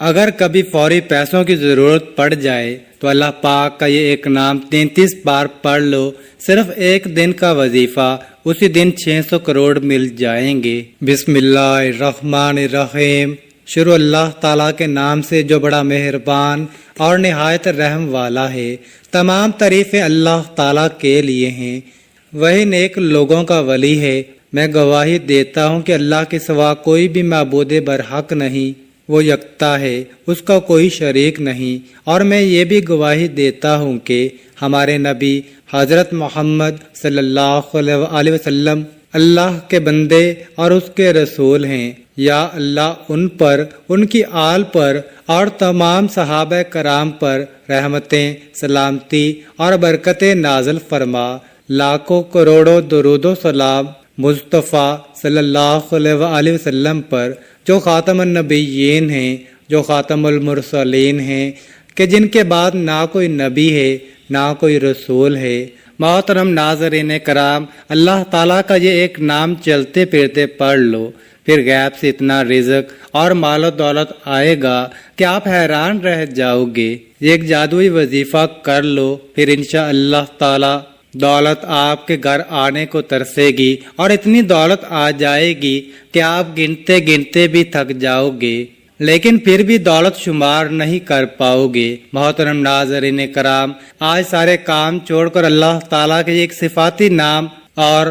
اگر کبھی فوری پیسوں کی ضرورت پڑ جائے تو اللہ پاک کا یہ ایک نام 33 بار پڑھ لو، صرف ایک دن کا وظیفہ، اسی دن 600 کروڑ مل جائیں گے۔ بسم اللہ الرحمن الرحیم۔ شروع اللہ تعالیٰ کے نام سے جو بڑا مہربان اور نہایت رحم والا ہے۔ تمام تعریفیں اللہ تعالیٰ کے لیے ہیں، وہی نیک لوگوں کا ولی ہے۔ میں گواہی دیتا ہوں کہ اللہ کے سوا کوئی بھی معبود برحق نہیں، وہ یکتا ہے، اس کا کوئی شریک نہیں۔ اور میں یہ بھی گواہی دیتا ہوں کہ ہمارے نبی حضرت محمد صلی اللہ علیہ وسلم اللہ کے بندے اور اس کے رسول ہیں۔ یا اللہ ان پر، ان کی آل پر اور تمام صحابہ کرام پر رحمتیں، سلامتی اور برکتیں نازل فرما۔ لاکھوں کروڑوں درود و سلام مصطفیٰ صلی اللہ علیہ وسلم پر، جو خاتم النبیین ہیں، جو خاتم المرسلین ہیں، کہ جن کے بعد نہ کوئی نبی ہے نہ کوئی رسول ہے۔ محترم ناظرین کرام، اللہ تعالیٰ کا یہ ایک نام چلتے پھرتے پڑھ لو، پھر غیب سے اتنا رزق اور مال و دولت آئے گا کہ آپ حیران رہ جاؤ گے۔ یہ ایک جادوئی وظیفہ کر لو، پھر انشاءاللہ تعالیٰ دولت آپ کے گھر آنے کو ترسے گی، اور اتنی دولت آ جائے گی کہ آپ گنتے گنتے بھی تھک جاؤ گے، لیکن پھر بھی دولت شمار نہیں کر پاؤ گے۔ محترم ناظرین کرام، آج سارے کام چھوڑ کر اللہ تعالیٰ کے ایک صفاتی نام اور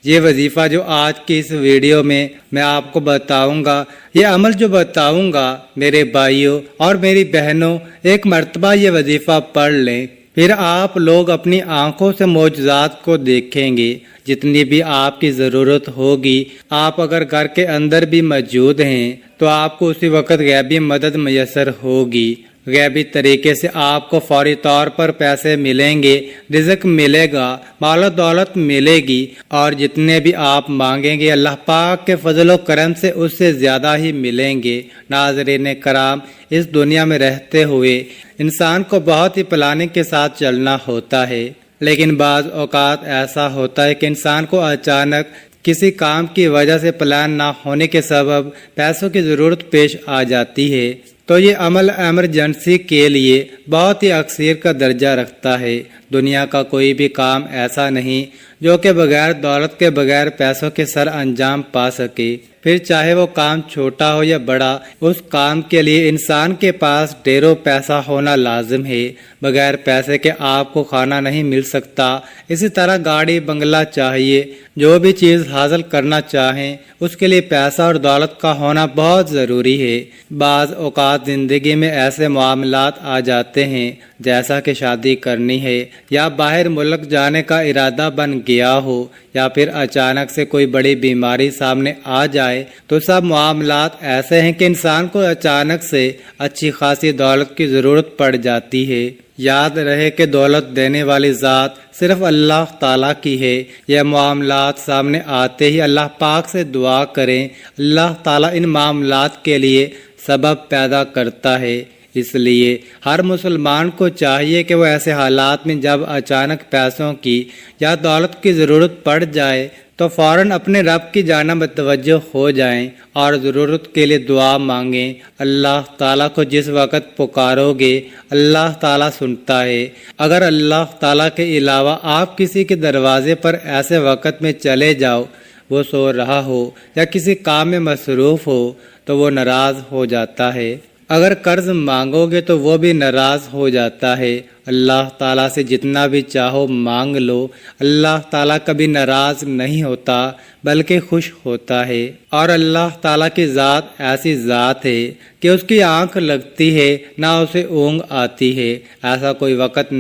یہ وظیفہ جو آج کی اس ویڈیو میں آپ کو بتاؤں گا، یہ عمل جو بتاؤں گا، میرے بھائیوں اور میری بہنوں، ایک مرتبہ یہ وظیفہ پڑھ لیں، پھر آپ لوگ اپنی آنکھوں سے معجزات کو دیکھیں گے۔ جتنی بھی آپ کی ضرورت ہوگی، آپ اگر گھر کے اندر بھی موجود ہیں تو آپ کو اسی وقت غیبی مدد میسر ہوگی۔ غیبی طریقے سے آپ کو فوری طور پر پیسے ملیں گے، رزق ملے گا، مال و دولت ملے گی، اور جتنے بھی آپ مانگیں گے اللہ پاک کے فضل و کرم سے اس سے زیادہ ہی ملیں گے۔ ناظرین کرام، اس دنیا میں رہتے ہوئے انسان کو بہت ہی پلاننگ کے ساتھ چلنا ہوتا ہے، لیکن بعض اوقات ایسا ہوتا ہے کہ انسان کو اچانک کسی کام کی وجہ سے پلان نہ ہونے کے سبب پیسوں کی ضرورت پیش آ جاتی ہے، تو یہ عمل ایمرجنسی کے لیے بہت ہی اکثر کا درجہ رکھتا ہے۔ دنیا کا کوئی بھی کام ایسا نہیں جو کہ بغیر دولت کے، بغیر پیسوں کے سر انجام پا سکے، پھر چاہے وہ کام چھوٹا ہو یا بڑا، اس کام کے لیے انسان کے پاس ڈھیروں پیسہ ہونا لازم ہے۔ بغیر پیسے کے آپ کو کھانا نہیں مل سکتا۔ اسی طرح گاڑی بنگلہ چاہیے، جو بھی چیز حاصل کرنا چاہیں اس کے لیے پیسہ اور دولت کا ہونا بہت ضروری ہے۔ بعض اوقات زندگی میں ایسے معاملات آ جاتے ہیں، جیسا کہ شادی کرنی ہے یا باہر ملک جانے کا ارادہ بن گیا ہو، یا پھر اچانک سے کوئی بڑی بیماری سامنے آ جائے، تو سب معاملات ایسے ہیں کہ انسان کو اچانک سے اچھی خاصی دولت کی ضرورت پڑ جاتی ہے۔ یاد رہے کہ دولت دینے والی ذات صرف اللہ تعالیٰ کی ہے۔ یہ معاملات سامنے آتے ہی اللہ پاک سے دعا کریں، اللہ تعالیٰ ان معاملات کے لیے سبب پیدا کرتا ہے۔ اس لیے ہر مسلمان کو چاہیے کہ وہ ایسے حالات میں جب اچانک پیسوں کی یا دولت کی ضرورت پڑ جائے تو فوراً اپنے رب کی جانب متوجہ ہو جائیں اور ضرورت کے لیے دعا مانگیں۔ اللہ تعالیٰ کو جس وقت پکارو گے اللہ تعالیٰ سنتا ہے۔ اگر اللہ تعالیٰ کے علاوہ آپ کسی کے دروازے پر ایسے وقت میں چلے جاؤ، وہ سو رہا ہو یا کسی کام میں مصروف ہو، تو وہ ناراض ہو جاتا ہے۔ اگر قرض مانگو گے تو وہ بھی ناراض ہو جاتا ہے۔ اللہ تعالیٰ سے جتنا بھی چاہو مانگ لو، اللہ تعالیٰ کبھی ناراض نہیں ہوتا بلکہ خوش ہوتا ہے۔ اور اللہ تعالیٰ کی ذات ایسی ذات ہے کہ اس کی آنکھ لگتی ہے نہ اسے اونگ آتی ہے۔ ایسا کوئی وقت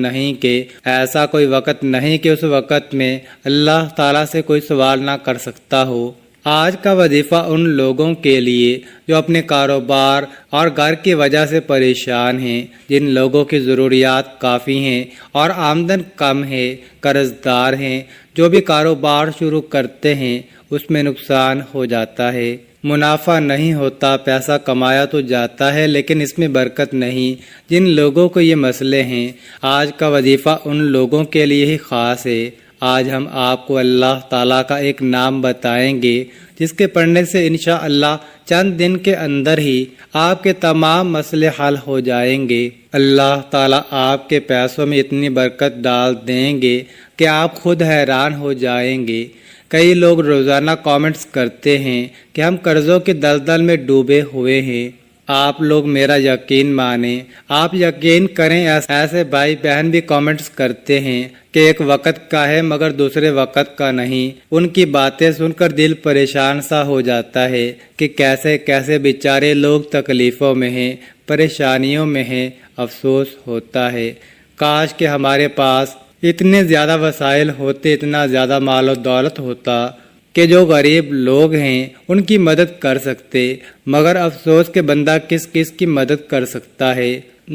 نہیں کہ اس وقت میں اللہ تعالیٰ سے کوئی سوال نہ کر سکتا ہو۔ آج کا وظیفہ ان لوگوں کے لیے جو اپنے کاروبار اور گھر کی وجہ سے پریشان ہیں، جن لوگوں کی ضروریات کافی ہیں اور آمدن کم ہے، قرض دار ہیں، جو بھی کاروبار شروع کرتے ہیں اس میں نقصان ہو جاتا ہے، منافع نہیں ہوتا، پیسہ کمایا تو جاتا ہے لیکن اس میں برکت نہیں۔ جن لوگوں کو یہ مسئلے ہیں، آج کا وظیفہ ان لوگوں کے لیے ہی خاص ہے۔ آج ہم آپ کو اللہ تعالیٰ کا ایک نام بتائیں گے جس کے پڑھنے سے انشاءاللہ چند دن کے اندر ہی آپ کے تمام مسئلے حل ہو جائیں گے۔ اللہ تعالیٰ آپ کے پیسوں میں اتنی برکت ڈال دیں گے کہ آپ خود حیران ہو جائیں گے۔ کئی لوگ روزانہ کامنٹس کرتے ہیں کہ ہم قرضوں کے دلدل میں ڈوبے ہوئے ہیں۔ آپ لوگ میرا یقین مانیں، آپ یقین کریں، ایسے بھائی بہن بھی کامنٹس کرتے ہیں کہ ایک وقت کا ہے مگر دوسرے وقت کا نہیں۔ ان کی باتیں سن کر دل پریشان سا ہو جاتا ہے کہ کیسے کیسے بیچارے لوگ تکلیفوں میں ہیں، پریشانیوں میں ہیں۔ افسوس ہوتا ہے، کاش کہ ہمارے پاس اتنے زیادہ وسائل ہوتے، اتنا زیادہ مال و دولت ہوتا کہ جو غریب لوگ ہیں ان کی مدد کر سکتے، مگر افسوس کہ بندہ کس کس کی مدد کر سکتا ہے۔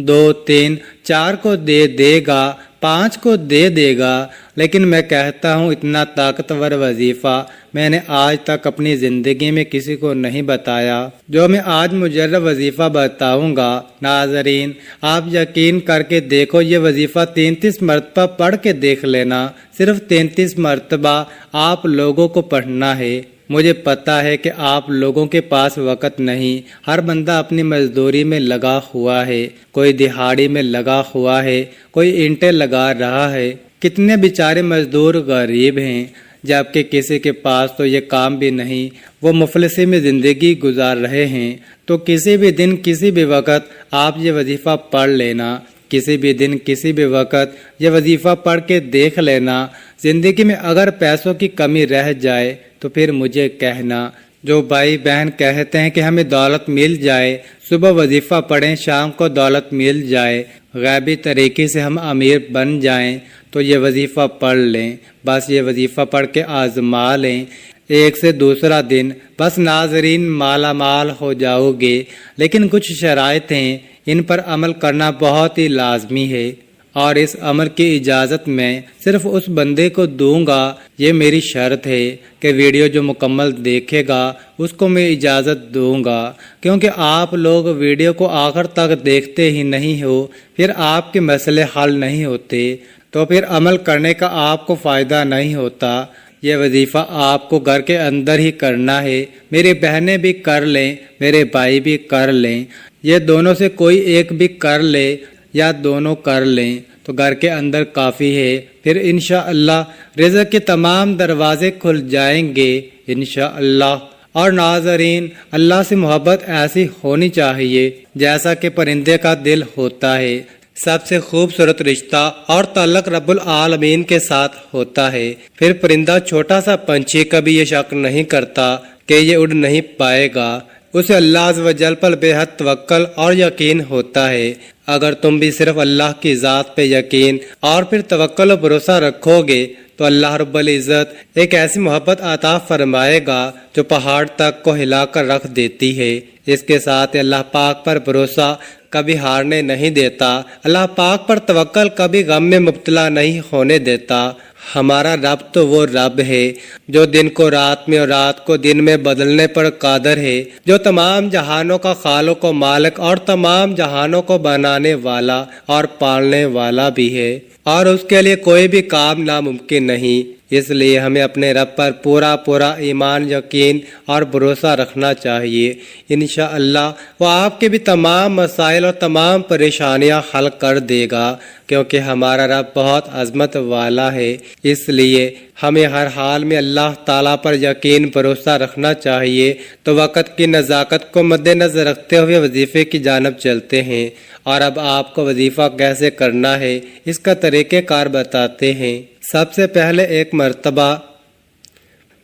2 3 4 کو دے گا، 5 کو دے گا، لیکن میں کہتا ہوں اتنا طاقتور وظیفہ میں نے آج تک اپنی زندگی میں کسی کو نہیں بتایا جو میں آج مجرب وظیفہ بتاؤں گا۔ ناظرین، آپ یقین کر کے دیکھو، یہ وظیفہ 33 مرتبہ پڑھ کے دیکھ لینا، صرف 33 مرتبہ آپ لوگوں کو پڑھنا ہے۔ مجھے پتا ہے کہ آپ لوگوں کے پاس وقت نہیں، ہر بندہ اپنی مزدوری میں لگا ہوا ہے، کوئی دہاڑی میں لگا ہوا ہے، کوئی اینٹیں لگا رہا ہے۔ کتنے بیچارے مزدور غریب ہیں، جبکہ کسی کے پاس تو یہ کام بھی نہیں، وہ مفلسی میں زندگی گزار رہے ہیں۔ تو کسی بھی دن کسی بھی وقت آپ یہ وظیفہ پڑھ لینا، کسی بھی دن کسی بھی وقت یہ وظیفہ پڑھ کے دیکھ لینا۔ زندگی میں اگر پیسوں کی کمی رہ جائے تو پھر مجھے کہنا۔ جو بھائی بہن کہتے ہیں کہ ہمیں دولت مل جائے، صبح وظیفہ پڑھیں، شام کو دولت مل جائے، غیبی طریقے سے ہم امیر بن جائیں، تو یہ وظیفہ پڑھ لیں، بس یہ وظیفہ پڑھ کے آزما لیں، ایک سے دوسرا دن بس ناظرین مالا مال ہو جاؤ گے۔ لیکن کچھ شرائط ہیں، ان پر عمل کرنا بہت ہی لازمی ہے، اور اس عمل کی اجازت میں صرف اس بندے کو دوں گا۔ یہ میری شرط ہے کہ ویڈیو جو مکمل دیکھے گا اس کو میں اجازت دوں گا، کیونکہ آپ لوگ ویڈیو کو آخر تک دیکھتے ہی نہیں ہو، پھر آپ کے مسئلے حل نہیں ہوتے، تو پھر عمل کرنے کا آپ کو فائدہ نہیں ہوتا۔ یہ وظیفہ آپ کو گھر کے اندر ہی کرنا ہے، میری بہنیں بھی کر لیں، میرے بھائی بھی کر لیں، یہ دونوں سے کوئی ایک بھی کر لے یا دونوں کر لیں تو گھر کے اندر کافی ہے، پھر انشاءاللہ رزق کے تمام دروازے کھل جائیں گے انشاءاللہ۔ اور ناظرین، اللہ سے محبت ایسی ہونی چاہیے جیسا کہ پرندے کا دل ہوتا ہے۔ سب سے خوبصورت رشتہ اور تعلق رب العالمین کے ساتھ ہوتا ہے۔ پھر پرندہ چھوٹا سا پنچھی کبھی یہ شک نہیں کرتا کہ یہ اڑ نہیں پائے گا، اسے اللہ عز و جل پر بے حد توکل اور یقین ہوتا ہے۔ اگر تم بھی صرف اللہ کی ذات پہ یقین اور پھر توکل و بھروسہ رکھو گے تو اللہ رب العزت ایک ایسی محبت عطا فرمائے گا جو پہاڑ تک کو ہلا کر رکھ دیتی ہے۔ اس کے ساتھ اللہ پاک پر بھروسہ کبھی ہارنے نہیں دیتا، اللہ پاک پر توکل کبھی غم میں مبتلا نہیں ہونے دیتا۔ ہمارا رب تو وہ رب ہے جو دن کو رات میں اور رات کو دن میں بدلنے پر قادر ہے، جو تمام جہانوں کا خالق و مالک اور تمام جہانوں کو بنانے والا اور پالنے والا بھی ہے، اور اس کے لیے کوئی بھی کام ناممکن نہیں۔ اس لیے ہمیں اپنے رب پر پورا ایمان، یقین اور بھروسہ رکھنا چاہیے۔ انشاءاللہ وہ آپ کے بھی تمام مسائل اور تمام پریشانیاں حل کر دے گا، کیونکہ ہمارا رب بہت عظمت والا ہے۔ اس لیے ہمیں ہر حال میں اللہ تعالیٰ پر یقین بھروسہ رکھنا چاہیے۔ تو وقت کی نزاکت کو مد نظر رکھتے ہوئے وظیفے کی جانب چلتے ہیں، اور اب آپ کو وظیفہ کیسے کرنا ہے اس کا طریقہ کار بتاتے ہیں۔ سب سے پہلے 1 مرتبہ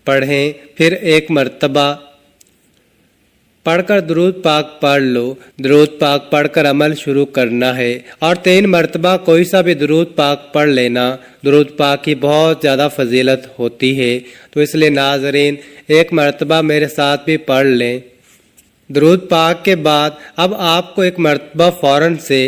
پڑھیں، پھر 1 مرتبہ پڑھ کر درود پاک پڑھ لو، درود پاک پڑھ کر عمل شروع کرنا ہے، اور 3 مرتبہ کوئی سا بھی درود پاک پڑھ لینا۔ درود پاک کی بہت زیادہ فضیلت ہوتی ہے، تو اس لیے ناظرین 1 مرتبہ میرے ساتھ بھی پڑھ لیں۔ درود پاک کے بعد اب آپ کو 1 مرتبہ فوراً سے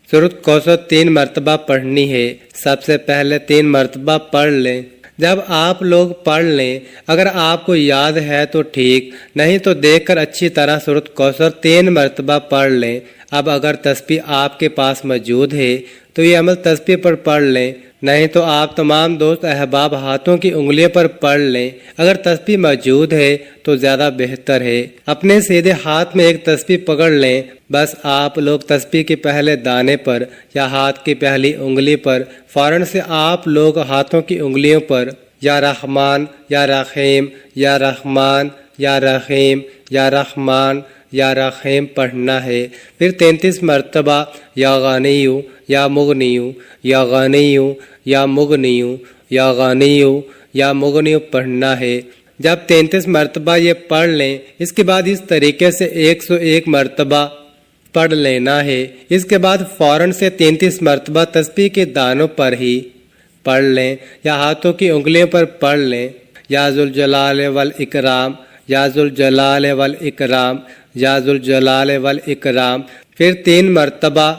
سورۃ کوثر 3 مرتبہ پڑھنی ہے۔ سب سے پہلے 3 مرتبہ پڑھ لیں۔ جب آپ لوگ پڑھ لیں، اگر آپ کو یاد ہے تو ٹھیک، نہیں تو دیکھ کر اچھی طرح سورۃ کوثر 3 مرتبہ پڑھ لیں۔ اب اگر تسبیح آپ کے پاس موجود ہے تو یہ عمل تسبیح پر پڑھ لیں، نہیں تو آپ تمام دوست احباب ہاتھوں کی انگلیوں پر پڑھ لیں، اگر تسبیح موجود ہے تو زیادہ بہتر ہے۔ اپنے سیدھے ہاتھ میں ایک تسبیح پکڑ لیں، بس آپ لوگ تسبیح کے پہلے دانے پر یا ہاتھ کی پہلی انگلی پر فوراً سے آپ لوگ ہاتھوں کی انگلیوں پر یا رحمان یا رحیم یا رحمان یا رحیم یا رحمان یا رحیم پڑھنا ہے، پھر 33 مرتبہ یا غنیو یا مغنیو یا غنیو یا مغنیو یا غنیو یا مغنیو پڑھنا ہے۔ جب 33 مرتبہ یہ پڑھ لیں، اس کے بعد اس طریقے سے 101 مرتبہ پڑھ لینا ہے۔ اس کے بعد فوراً سے 33 مرتبہ تسبیح کے دانوں پر ہی پڑھ لیں یا ہاتھوں کی انگلیوں پر پڑھ لیں، یا ذوالجلال والاکرام یا ذوالجلال والاکرام یا ذوالجلال والاکرام، پھر 3 مرتبہ،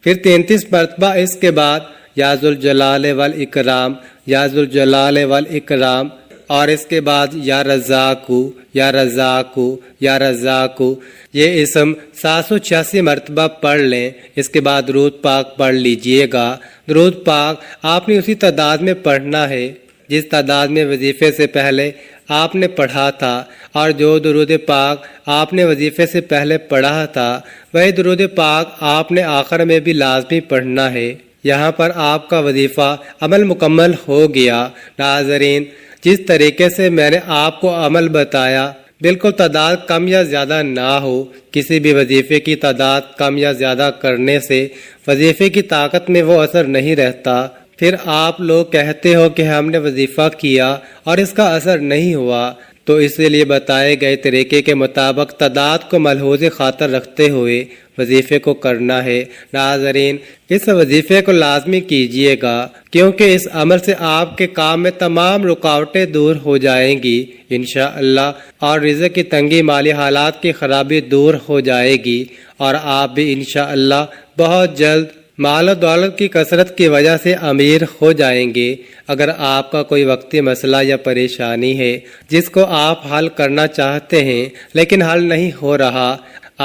پھر 33 مرتبہ اس کے بعد یا ذوالجلال والاکرام یا ذوالجلال والاکرام، اور اس کے بعد یا رزاقو یا رزاقو یا رزاقو۔ یہ اسم 786 مرتبہ پڑھ لیں۔ اس کے بعد درود پاک پڑھ لیجئے گا۔ درود پاک آپ نے اسی تعداد میں پڑھنا ہے جس تعداد میں وظیفے سے پہلے آپ نے پڑھا تھا، اور جو درود پاک آپ نے وظیفے سے پہلے پڑھا تھا وہی درود پاک آپ نے آخر میں بھی لازمی پڑھنا ہے۔ یہاں پر آپ کا وظیفہ عمل مکمل ہو گیا۔ ناظرین، جس طریقے سے میں نے آپ کو عمل بتایا، بالکل تعداد کم یا زیادہ نہ ہو۔ کسی بھی وظیفے کی تعداد کم یا زیادہ کرنے سے وظیفے کی طاقت میں وہ اثر نہیں رہتا۔ پھر آپ لوگ کہتے ہو کہ ہم نے وظیفہ کیا اور اس کا اثر نہیں ہوا، تو اسی لیے بتائے گئے طریقے کے مطابق تعداد کو ملحوظ خاطر رکھتے ہوئے وظیفے کو کرنا ہے۔ ناظرین، اس وظیفے کو لازمی کیجئے گا، کیونکہ اس عمل سے آپ کے کام میں تمام رکاوٹیں دور ہو جائیں گی انشاءاللہ، اور رزق کی تنگی، مالی حالات کی خرابی دور ہو جائے گی، اور آپ بھی انشاءاللہ بہت جلد مال و دولت کی کثرت کی وجہ سے امیر ہو جائیں گے۔ اگر آپ کا کوئی وقتی مسئلہ یا پریشانی ہے جس کو آپ حل کرنا چاہتے ہیں لیکن حل نہیں ہو رہا،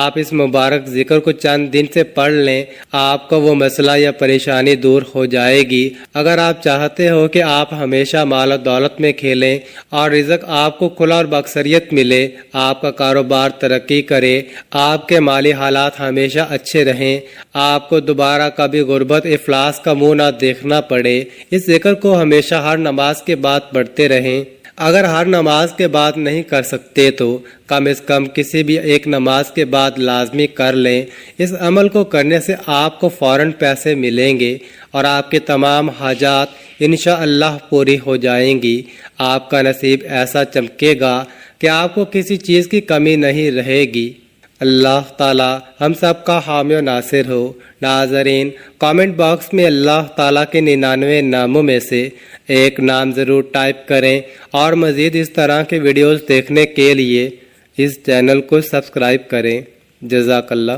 آپ اس مبارک ذکر کو چند دن سے پڑھ لیں، آپ کا وہ مسئلہ یا پریشانی دور ہو جائے گی۔ اگر آپ چاہتے ہو کہ آپ ہمیشہ مال و دولت میں کھیلیں اور رزق آپ کو کھلا اور باکثریت ملے، آپ کا کاروبار ترقی کرے، آپ کے مالی حالات ہمیشہ اچھے رہیں، آپ کو دوبارہ کبھی غربت افلاس کا منہ نہ دیکھنا پڑے، اس ذکر کو ہمیشہ ہر نماز کے بعد پڑھتے رہیں۔ اگر ہر نماز کے بعد نہیں کر سکتے تو کم از کم کسی بھی ایک نماز کے بعد لازمی کر لیں۔ اس عمل کو کرنے سے آپ کو فوراً پیسے ملیں گے اور آپ کے تمام حاجات انشاءاللہ پوری ہو جائیں گی۔ آپ کا نصیب ایسا چمکے گا کہ آپ کو کسی چیز کی کمی نہیں رہے گی۔ اللہ تعالی ہم سب کا حامی و ناصر ہو۔ ناظرین، کامنٹ باکس میں اللہ تعالیٰ کے 99 ناموں میں سے ایک نام ضرور ٹائپ کریں، اور مزید اس طرح کے ویڈیوز دیکھنے کے لیے اس چینل کو سبسکرائب کریں۔ جزاک اللہ۔